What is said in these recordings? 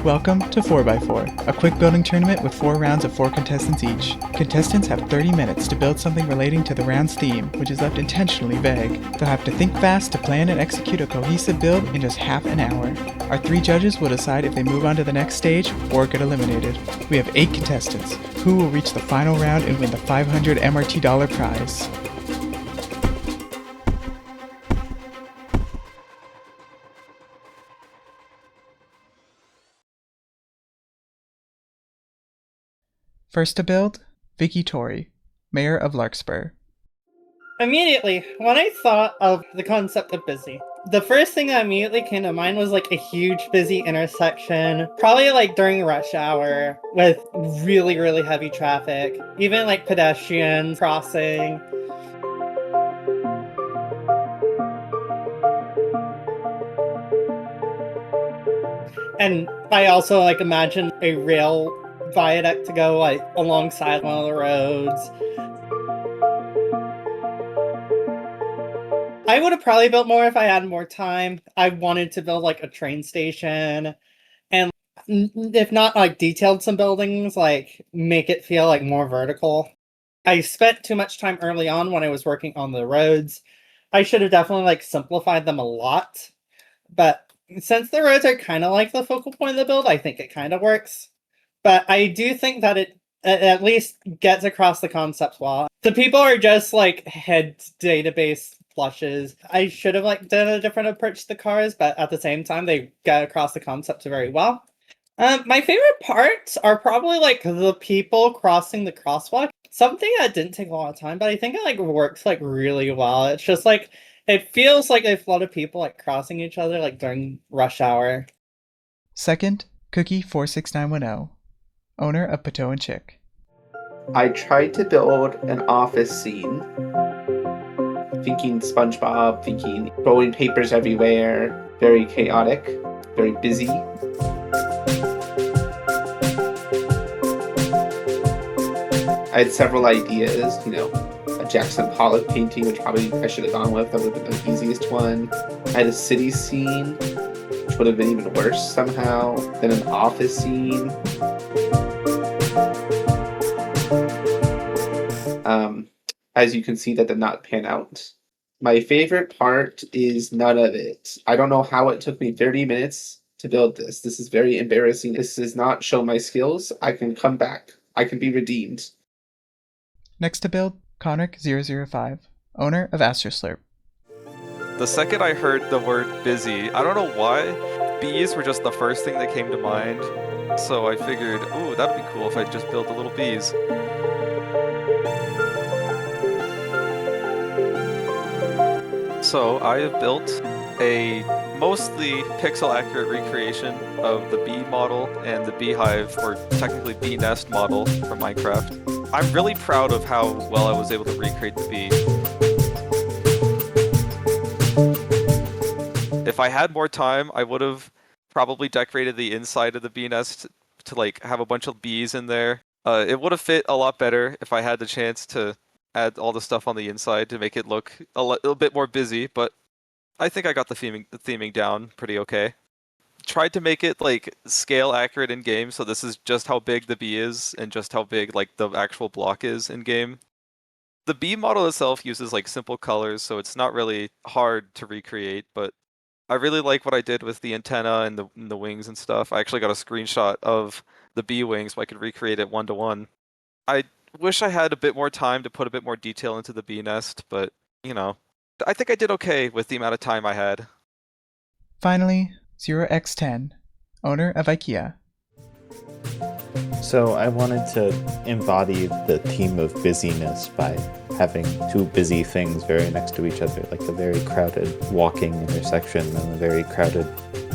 Welcome to 4x4, a quick building tournament with 4 rounds of 4 contestants each. Contestants have 30 minutes to build something relating to the round's theme, which is left intentionally vague. They'll have to think fast to plan and execute a cohesive build in just half an hour. Our 3 judges will decide if they move on to the next stage or get eliminated. We have 8 contestants, who will reach the final round and win the $500 MRT prize. First to build, Vicky Torrey, Mayor of Larkspur. Immediately, when I thought of the concept of busy, the first thing that immediately came to mind was like a huge busy intersection, probably like during rush hour with really, really heavy traffic, even like pedestrians crossing. And I also like imagine a rail viaduct to go like alongside one of the roads. I would have probably built more if I had more time. I wanted to build like a train station and if not like detailed some buildings, like make it feel like more vertical. I spent too much time early on when I was working on the roads. I should have definitely like simplified them a lot. But since the roads are kind of like the focal point of the build, I think it kind of works. But I do think that it at least gets across the concept well. The people are just like head database plushes. I should have like done a different approach to the cars, but at the same time, they get across the concept very well. My favorite parts are probably like the people crossing the crosswalk. Something that didn't take a lot of time, but I think it like works like really well. It's just like it feels like a lot of people like crossing each other like during rush hour. Second, Cookie46910, owner of Pateau and Chick. I tried to build an office scene, thinking SpongeBob, thinking throwing papers everywhere, very chaotic, very busy. I had several ideas, a Jackson Pollock painting, which probably I should have gone with. That would have been the easiest one. I had a city scene, which would have been even worse somehow. Then an office scene. As you can see, that did not pan out. My favorite part is none of it. I don't know how it took me 30 minutes to build this. This is very embarrassing. This does not show my skills. I can come back. I can be redeemed. Next to build, Conric005, owner of Astroslurp. The second I heard the word busy, I don't know why, bees were just the first thing that came to mind. So I figured, ooh, that'd be cool if I just built the little bees. So I have built a mostly pixel-accurate recreation of the bee model and the beehive, or technically bee nest model from Minecraft. I'm really proud of how well I was able to recreate the bee. If I had more time, I would have probably decorated the inside of the bee nest to like have a bunch of bees in there. It would have fit a lot better if I had the chance to add all the stuff on the inside to make it look a little bit more busy, but I think I got the theming down pretty okay. Tried to make it like scale accurate in game, so this is just how big the bee is and just how big like the actual block is in game. The bee model itself uses like simple colors, so it's not really hard to recreate, but I really like what I did with the antenna and the wings and stuff. I actually got a screenshot of the bee wings so I could recreate it one-to-one. I wish I had a bit more time to put a bit more detail into the bee nest, but, I think I did okay with the amount of time I had. Finally, 0x10, owner of IKEA. So I wanted to embody the theme of busyness by having 2 busy things very next to each other, like a very crowded walking intersection and a very crowded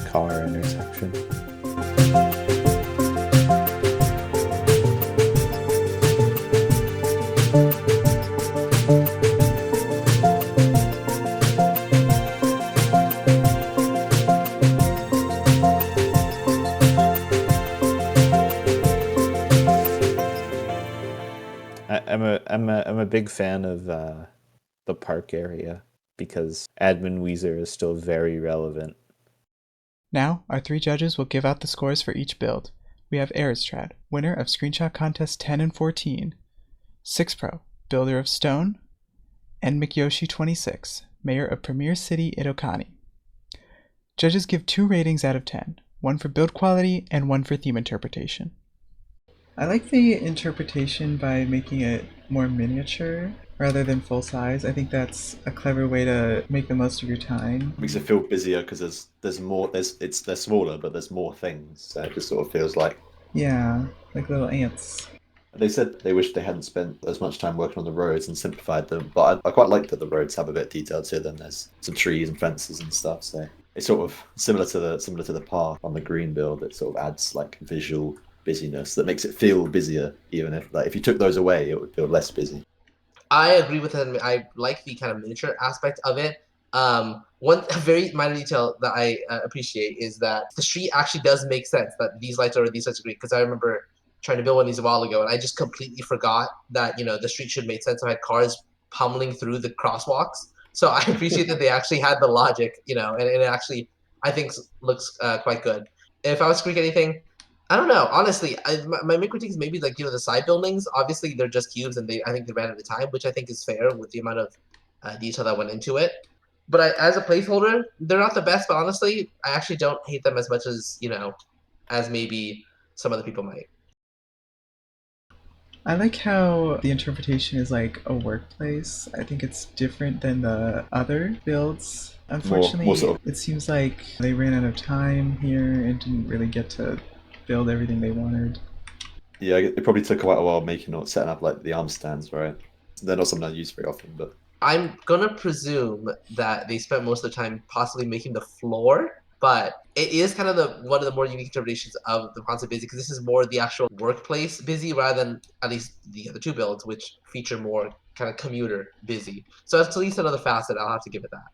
car intersection. I'm a big fan of the park area because Admin Weezer is still very relevant. Now, our 3 judges will give out the scores for each build. We have Aristrad, winner of Screenshot Contest 10 and 14, 6Pro, builder of Stone, and McYoshi26, mayor of Premier City Itokani. Judges give 2 ratings out of 10, one for build quality and one for theme interpretation. I like the interpretation by making it more miniature rather than full size. I think that's a clever way to make the most of your time. Makes it feel busier because there's more. They're smaller, but there's more things. So it just sort of feels like. Yeah, like little ants. They said they wish they hadn't spent as much time working on the roads and simplified them, but I quite like that the roads have a bit of detail to them. There's some trees and fences and stuff, so it's sort of similar to the path on the green build. It sort of adds like visual busyness that makes it feel busier, even if you took those away, it would feel less busy. I agree with him. I like the kind of miniature aspect of it. One very minor detail that I appreciate is that the street actually does make sense, that these lights are these lights are green, because I remember trying to build one of these a while ago and I just completely forgot that the street should make sense. I had cars pummeling through the crosswalks, so I appreciate that they actually had the logic, and it actually I think looks quite good. If I was to critique anything, I don't know. Honestly, my main critique is maybe like the side buildings. Obviously, they're just cubes, and I think they ran out of time, which I think is fair with the amount of detail that went into it. But as a placeholder, they're not the best. But honestly, I actually don't hate them as much as as maybe some other people might. I like how the interpretation is like a workplace. I think it's different than the other builds. Unfortunately, More sort it seems like they ran out of time here and didn't really get to build everything they wanted. Yeah, it probably took quite a while setting up like the arm stands, right? They're not something I use very often, but I'm gonna presume that they spent most of the time possibly making the floor, but it is kind of one of the more unique interpretations of the concept busy, because this is more the actual workplace busy rather than at least the other 2 builds, which feature more kind of commuter busy. So that's at least another facet. I'll have to give it that.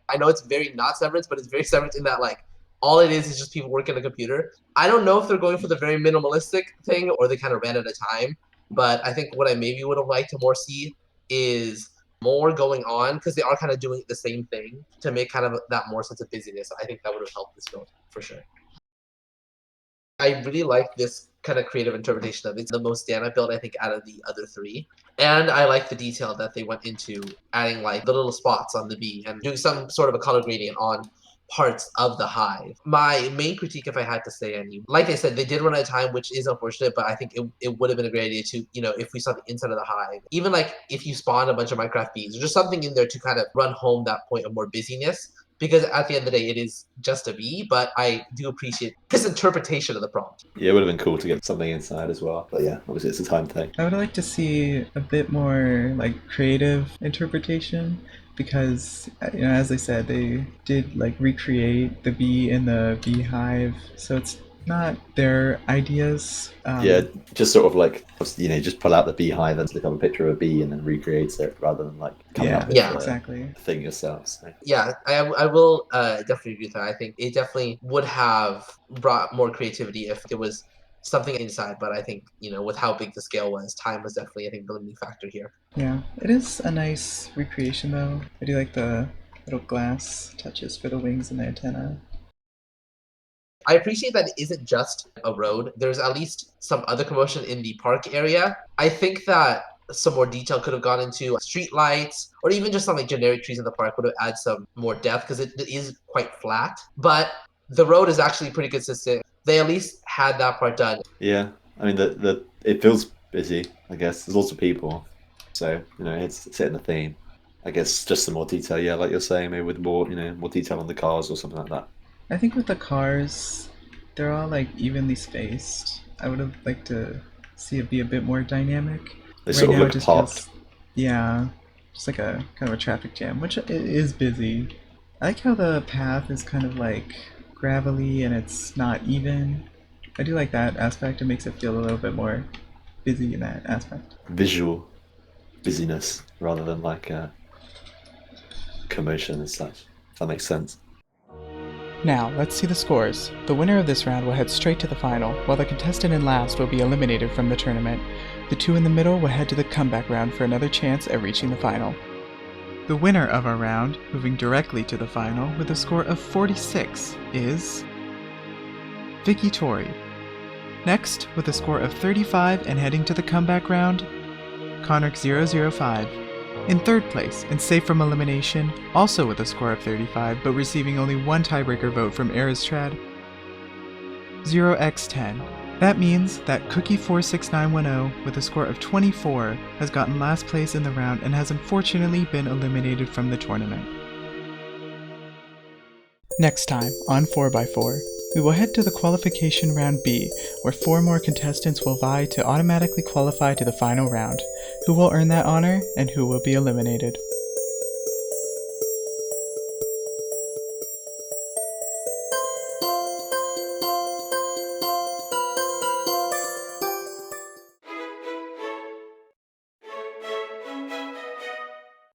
I know it's very not Severance, but it's very Severance in that like all it is just people working on a computer. I don't know if they're going for the very minimalistic thing or they kind of ran out of time, but I think what I maybe would have liked to more see is more going on, because they are kind of doing the same thing to make kind of that more sense of busyness. I think that would have helped this build for sure. I really like this kind of creative interpretation of it. It's the most standout build, I think, out of the other 3. And I like the detail that they went into adding like the little spots on the bee and doing some sort of a color gradient on parts of the hive. My main critique, if I had to say any, like I said, they did run out of time, which is unfortunate, but I think it would have been a great idea to, if we saw the inside of the hive, even like if you spawned a bunch of Minecraft bees, or just something in there to kind of run home that point of more busyness. Because at the end of the day, it is just a bee, but I do appreciate his interpretation of the prompt. yeah, it would have been cool to get something inside as well. But yeah, obviously it's a time thing. I would like to see a bit more like creative interpretation, because as I said, they did like recreate the bee in the beehive, so it's not their ideas. Yeah, just sort of like just pull out the beehive and look up a picture of a bee and then recreate it rather than like coming up with exactly the thing yourself. So. Yeah, I will definitely agree with that. I think it definitely would have brought more creativity if there was something inside, but I think with how big the scale was, time was definitely, I think, the limiting factor here. Yeah, it is a nice recreation though. I do like the little glass touches for the wings and the antenna. I appreciate that it isn't just a road. There's at least some other commotion in the park area. I think that some more detail could have gone into street lights, or even just some like generic trees in the park would have added some more depth, because it is quite flat. But the road is actually pretty consistent. They at least had that part done. Yeah, I mean it feels busy. I guess there's lots of people, so it's hitting the theme. I guess just some more detail. Yeah, like you're saying, maybe with more more detail on the cars or something like that. I think with the cars, they're all like evenly spaced. I would have liked to see it be a bit more dynamic. They sort of look popped. Yeah, just like a kind of a traffic jam, which it is busy. I like how the path is kind of like gravelly and it's not even. I do like that aspect. It makes it feel a little bit more busy in that aspect. Visual busyness rather than like commotion and such. If that makes sense. Now, let's see the scores. The winner of this round will head straight to the final, while the contestant in last will be eliminated from the tournament. The 2 in the middle will head to the comeback round for another chance at reaching the final. The winner of our round, moving directly to the final with a score of 46, is Vicky Tori. Next, with a score of 35 and heading to the comeback round, Conric005. In third place, and safe from elimination, also with a score of 35 but receiving only one tiebreaker vote from Aristrad, 0x10. That means that Cookie46910, with a score of 24, has gotten last place in the round and has unfortunately been eliminated from the tournament. Next time, on 4x4, we will head to the Qualification Round B, where 4 more contestants will vie to automatically qualify to the final round. Who will earn that honor, and who will be eliminated?